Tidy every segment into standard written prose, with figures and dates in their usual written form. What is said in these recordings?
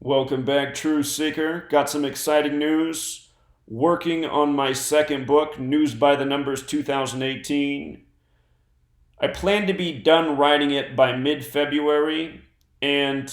Welcome back, True Seeker. Got some exciting news. Working on my second book, News by the Numbers 2018. I plan to be done writing it by mid February, and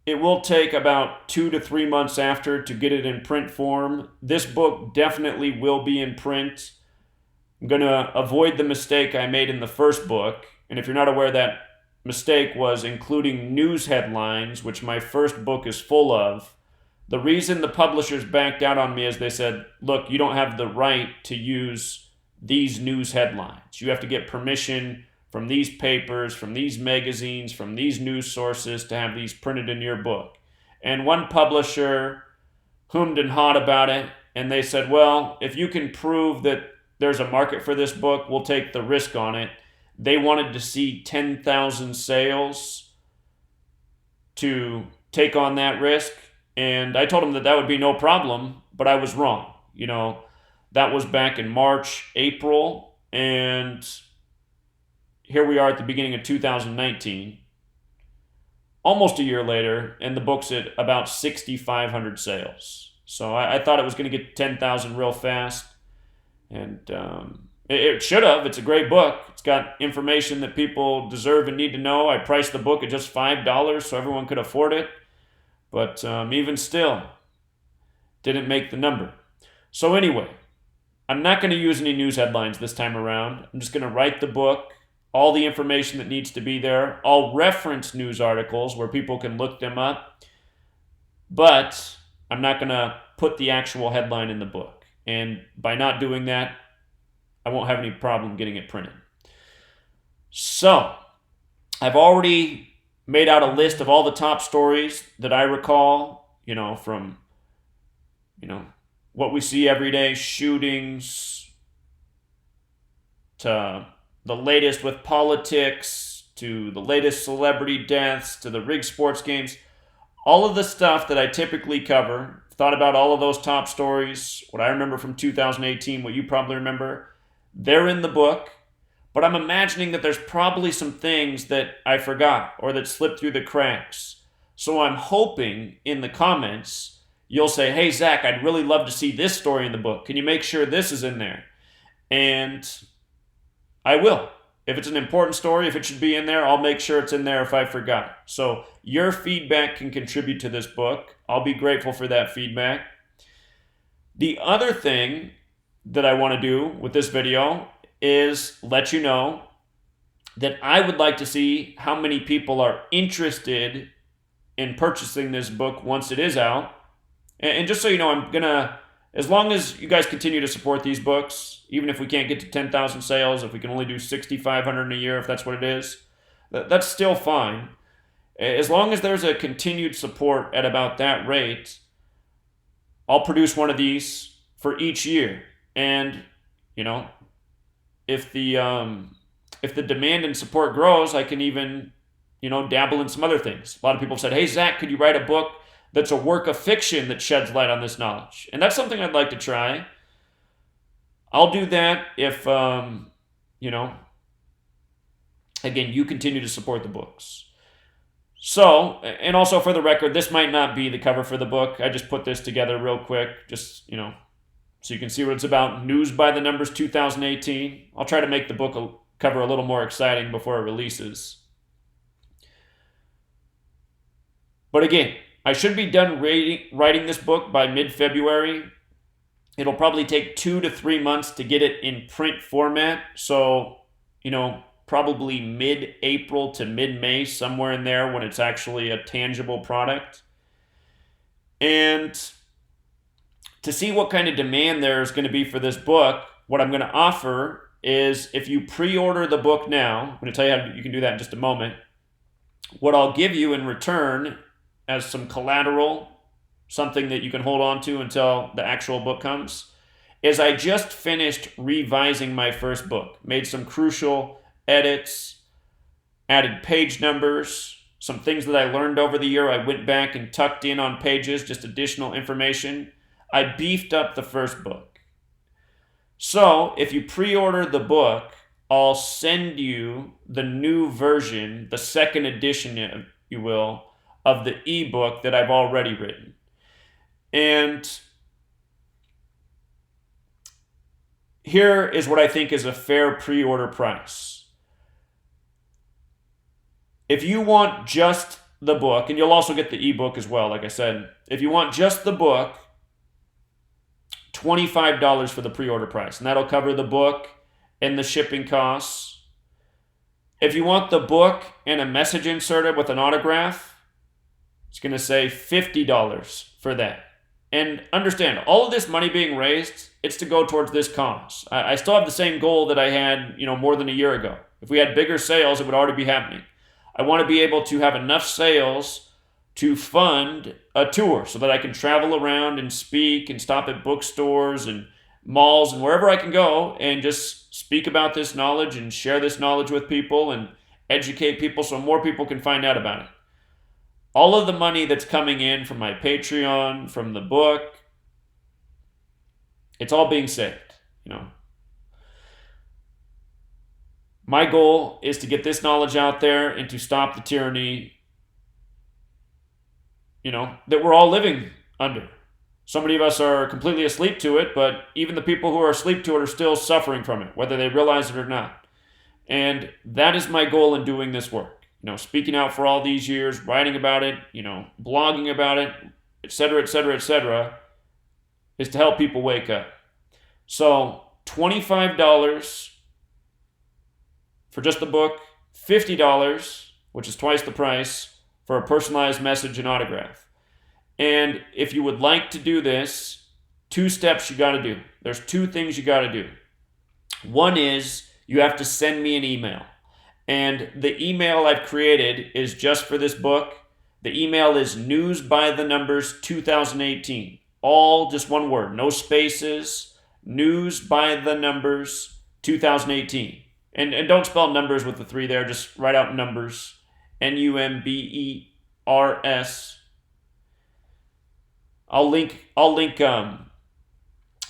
it will take about 2 to 3 months after to get it in print form. This book definitely will be in print. I'm going to avoid the mistake I made in the first book. And if you're not aware, that mistake was including news headlines, which my first book is full of. The reason the publishers backed out on me is they said, look, you don't have the right to use these news headlines. You have to get permission from these papers, from these magazines, from these news sources to have these printed in your book. And one publisher hummed and hawed about it, and they said, well, if you can prove that there's a market for this book, we'll take the risk on it. They wanted to see 10,000 sales to take on that risk. And I told them that that would be no problem, but I was wrong. That was back in March, April, and here we are at the beginning of 2019, almost a year later, and the book's at about 6,500 sales. So I thought it was going to get 10,000 real fast, and it should have. It's a great book. It's got information that people deserve and need to know. I priced the book at just $5 so everyone could afford it. But even still, didn't make the number. So anyway, I'm not going to use any news headlines this time around. I'm just going to write the book, all the information that needs to be there. I'll reference news articles where people can look them up. But I'm not going to put the actual headline in the book. And by not doing that, I won't have any problem getting it printed. So, I've already made out a list of all the top stories that I recall, from, what we see every day, shootings, to the latest with politics, to the latest celebrity deaths, to the rigged sports games. All of the stuff that I typically cover, thought about all of those top stories, what I remember from 2018, what you probably remember, they're in the book. But I'm imagining that there's probably some things that I forgot or that slipped through the cracks. So I'm hoping in the comments you'll say, hey, Zach, I'd really love to see this story in the book. Can you make sure this is in there? And I will. If it's an important story, if it should be in there, I'll make sure it's in there if I forgot. So your feedback can contribute to this book. I'll be grateful for that feedback. The other thing that I want to do with this video is let you know that I would like to see how many people are interested in purchasing this book once it is out. And just so you know, I'm going to, as long as you guys continue to support these books, even if we can't get to 10,000 sales, if we can only do 6,500 in a year, if that's what it is, that's still fine. As long as there's a continued support at about that rate, I'll produce one of these for each year. And, if the demand and support grows, I can even, dabble in some other things. A lot of people have said, hey, Zach, could you write a book that's a work of fiction that sheds light on this knowledge? And that's something I'd like to try. I'll do that if, again, you continue to support the books. So, and also for the record, this might not be the cover for the book. I just put this together real quick, just, so you can see what it's about. News by the Numbers 2018. I'll try to make the book cover a little more exciting before it releases. But again, I should be done writing this book by mid-February. It'll probably take 2 to 3 months to get it in print format. So, probably mid-April to mid-May, somewhere in there when it's actually a tangible product. And to see what kind of demand there's going to be for this book, what I'm going to offer is if you pre-order the book now, I'm going to tell you how you can do that in just a moment. What I'll give you in return as some collateral, something that you can hold on to until the actual book comes, is I just finished revising my first book, made some crucial edits, added page numbers, some things that I learned over the year. I went back and tucked in on pages, just additional information. I beefed up the first book. So if you pre-order the book, I'll send you the new version, the second edition, if you will, of the ebook that I've already written. And here is what I think is a fair pre-order price. If you want just the book, and you'll also get the ebook as well, like I said, if you want just the book, $25 for the pre-order price, and that'll cover the book and the shipping costs. If you want the book and a message inserted with an autograph, it's going to say $50 for that. And understand, all of this money being raised, it's to go towards this cause. I still have the same goal that I had, more than a year ago. If we had bigger sales, it would already be happening. I want to be able to have enough sales to fund a tour so that I can travel around and speak and stop at bookstores and malls and wherever I can go and just speak about this knowledge and share this knowledge with people and educate people so more people can find out about it. All of the money that's coming in from my Patreon, from the book, it's all being saved, My goal is to get this knowledge out there and to stop the tyranny, that we're all living under. So many of us are completely asleep to it, but even the people who are asleep to it are still suffering from it, whether they realize it or not. And that is my goal in doing this work. Speaking out for all these years, writing about it, blogging about it, etc., etc., etc., is to help people wake up. So $25 for just the book, $50, which is twice the price, for a personalized message and autograph. And if you would like to do this, 2 steps you got to do. There's 2 things you got to do. One is you have to send me an email. And the email I've created is just for this book. The email is newsbythenumbers2018. All just one word, no spaces, newsbythenumbers2018. And don't spell numbers with the 3 there, just write out numbers, NUMBERS. I'll link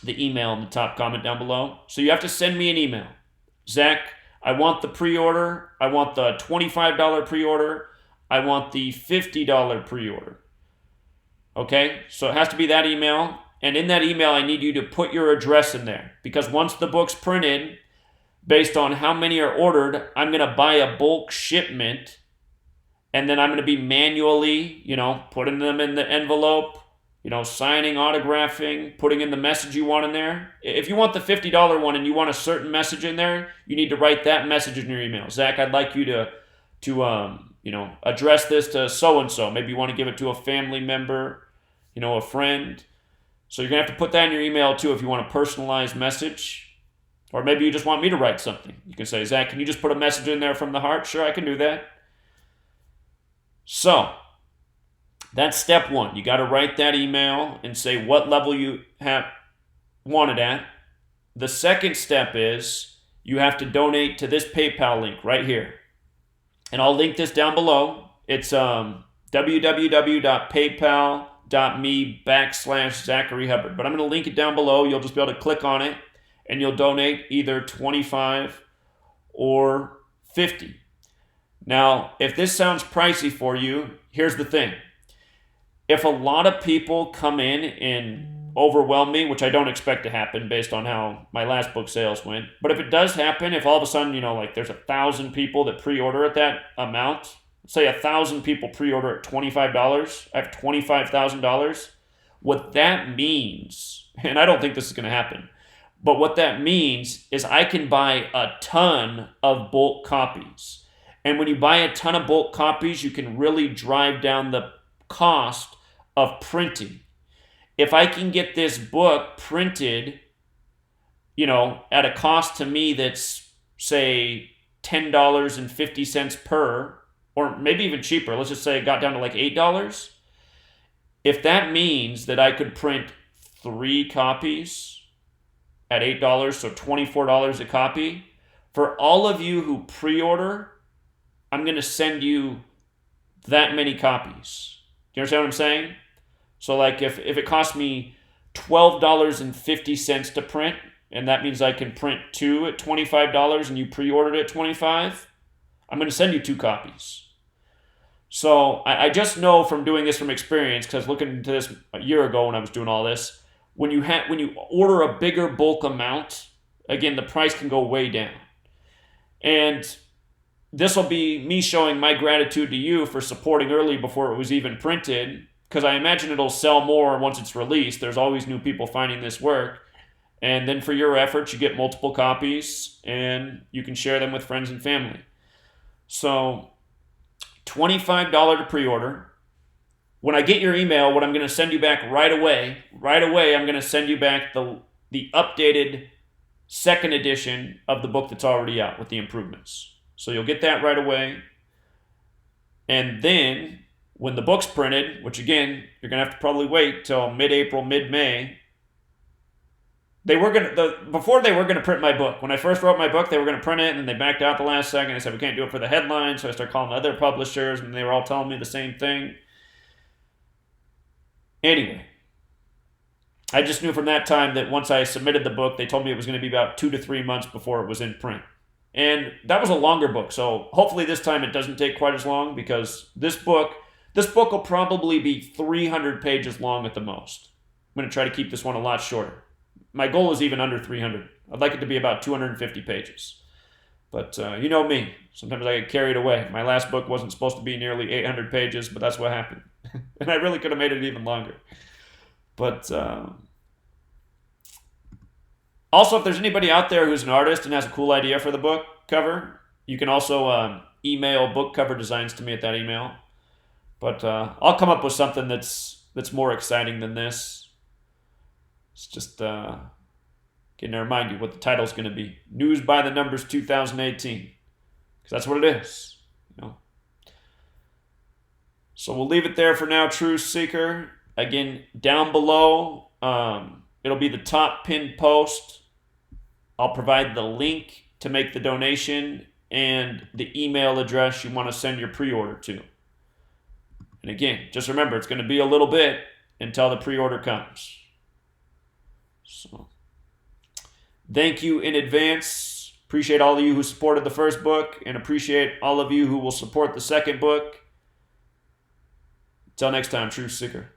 the email in the top comment down below. So you have to send me an email. Zach, I want the pre-order. I want the $25 pre-order. I want the $50 pre-order. Okay? So it has to be that email. And in that email, I need you to put your address in there. Because once the book's printed, based on how many are ordered, I'm going to buy a bulk shipment. And then I'm going to be manually, putting them in the envelope, signing, autographing, putting in the message you want in there. If you want the $50 one and you want a certain message in there, you need to write that message in your email. Zach, I'd like you to address this to so-and-so. Maybe you want to give it to a family member, a friend. So you're going to have to put that in your email too if you want a personalized message. Or maybe you just want me to write something. You can say, Zach, can you just put a message in there from the heart? Sure, I can do that. So that's step 1. You got to write that email and say what level you want it at. The second step is you have to donate to this PayPal link right here. And I'll link this down below. It's www.paypal.me/Zachary Hubbard. But I'm going to link it down below. You'll just be able to click on it and you'll donate either $25 or $50. Now, if this sounds pricey for you, here's the thing. If a lot of people come in and overwhelm me, which I don't expect to happen based on how my last book sales went, but if it does happen, if all of a sudden, there's 1,000 people that pre-order at that amount, say 1,000 people pre-order at $25, I have $25,000. What that means, and I don't think this is going to happen, but what that means is I can buy a ton of bulk copies. And when you buy a ton of bulk copies, you can really drive down the cost of printing. If I can get this book printed, at a cost to me that's, say, $10.50 per, or maybe even cheaper, let's just say it got down to like $8. If that means that I could print 3 copies at $8, so $24 a copy, for all of you who pre-order, I'm going to send you that many copies. Do you understand what I'm saying? So like if it costs me $12.50 to print, and that means I can print 2 at $25 and you pre-ordered at $25, I'm going to send you 2 copies. So I just know from doing this from experience, because looking into this a year ago when I was doing all this, when you order a bigger bulk amount, again, the price can go way down. And this will be me showing my gratitude to you for supporting early before it was even printed, because I imagine it'll sell more once it's released. There's always new people finding this work. And then for your efforts, you get multiple copies and you can share them with friends and family. So $25 to pre-order. When I get your email, what I'm going to send you back right away, I'm going to send you back the updated second edition of the book that's already out with the improvements. So you'll get that right away. And then when the book's printed, which again, you're going to have to probably wait till mid-April, mid-May. Before they were going to print my book. When I first wrote my book, they were going to print it, and they backed out the last second. They said, we can't do it for the headline. So I started calling other publishers, and they were all telling me the same thing. Anyway, I just knew from that time that once I submitted the book, they told me it was going to be about 2 to 3 months before it was in print. And that was a longer book, so hopefully this time it doesn't take quite as long, because this book will probably be 300 pages long at the most. I'm going to try to keep this one a lot shorter. My goal is even under 300. I'd like it to be about 250 pages. But you know me. Sometimes I get carried away. My last book wasn't supposed to be nearly 800 pages, but that's what happened. And I really could have made it even longer. But also, if there's anybody out there who's an artist and has a cool idea for the book cover, you can also email book cover designs to me at that email. But I'll come up with something that's more exciting than this. It's just getting to remind you what the title's going to be. News by the Numbers 2018. Because that's what it is. You know? So we'll leave it there for now, Truth Seeker. Again, down below, it'll be the top pinned post. I'll provide the link to make the donation and the email address you want to send your pre-order to. And again, just remember, it's going to be a little bit until the pre-order comes. So, thank you in advance. Appreciate all of you who supported the first book, and appreciate all of you who will support the second book. Until next time, Truth Seeker.